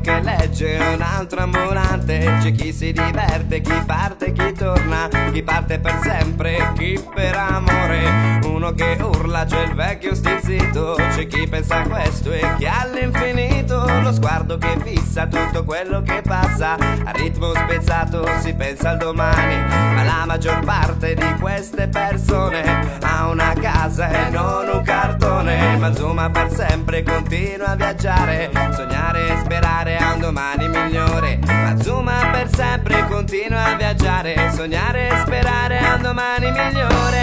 che legge un altro ambulante. C'è chi si diverte, chi parte, chi torna, chi parte per sempre, chi per amore. Uno che urla, c'è il vecchio stizzito, c'è chi pensa a questo e chi all'infinito. Lo sguardo che fissa tutto quello che passa, a ritmo spezzato si pensa al domani. Ma la maggior parte di queste persone ha una casa e non un cartone. Ma Zuma per sempre continua a viaggiare, sognare e sperare a un domani migliore. Ma Zuma per sempre continua a viaggiare, sognare e sperare a un domani migliore.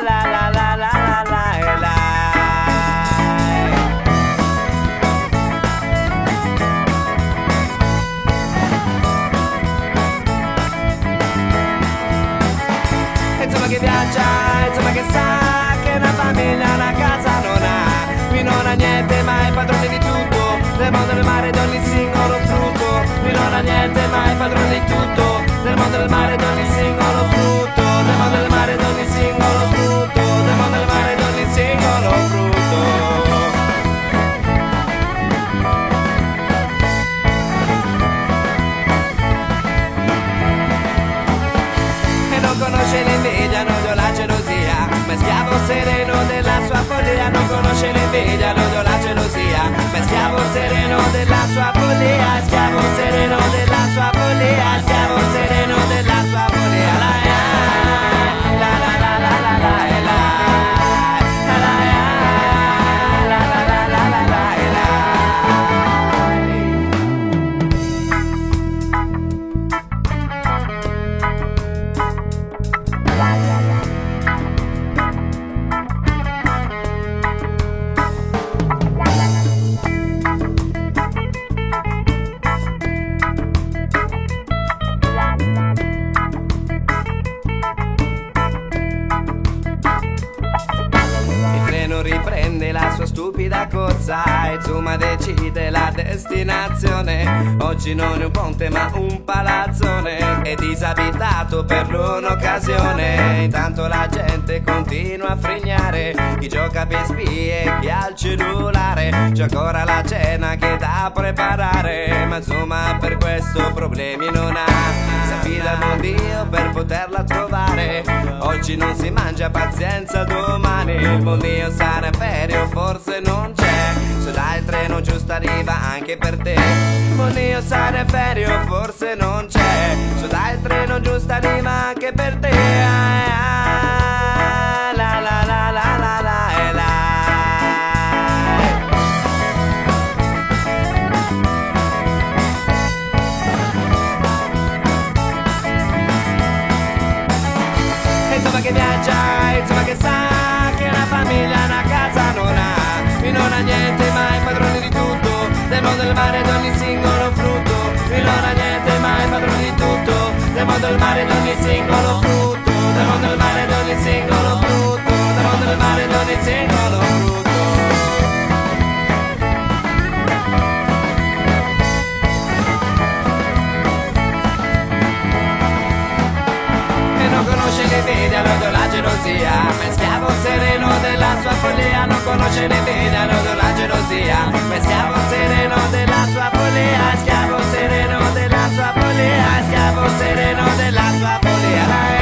La la la la la la la. Insomma che viaggia, insomma che sa che una famiglia, una casa non ha. Qui non ha niente ma è padrone di tutto, del mondo del mare d'ogni singolo frutto. Qui non ha niente ma è padrone di tutto, del mondo del mare d'ogni singolo frutto, del mondo del mare d'ogni singolo frutto, del mondo del mare d'ogni singolo frutto. Non conosce l'invidia, non odia la gelosia, ma è schiavo sereno della sua follia. Non conosce l'invidia, non odia la gelosia, ma è schiavo sereno della sua follia. È schiavo sereno della sua follia, è schiavo sereno della sua follia. La la la la la la la la. Riprende la sua stupida corsa e Zuma decide la destinazione. Oggi non è un ponte ma un palazzone, è disabitato per l'un'occasione. Intanto la gente continua a frignare, chi gioca per spie, chi ha il cellulare. C'è ancora la cena che da preparare, ma Zuma per questo problemi non ha. Si affida al buon Dio per poterla trovare. Oggi non si mangia, pazienza domani. Il buon Dio sarà ferio, forse non c'è. Se dai il treno giusto arriva anche per te. Il buon Dio sarà ferio, forse non c'è. Se dai il treno giusto arriva anche per te. La la la la la la la. Insomma che viaggia, insomma che sa che una famiglia, una casa non ha. Qui non ha niente ma è padrone di tutto, del mondo del mare d'ogni singolo frutto. Qui non ha niente ma è padrone di tutto, del mondo del mare d'ogni singolo frutto, del mondo del mare d'ogni singolo frutto, del mondo del mare d'ogni singolo frutto. Non conosce l'invidia, non odia la gelosia, ma è schiavo sereno della sua follia. Non conosce l'invidia, non odia la gelosia, ma è schiavo sereno della sua follia. È schiavo sereno della sua follia, è schiavo sereno della sua follia.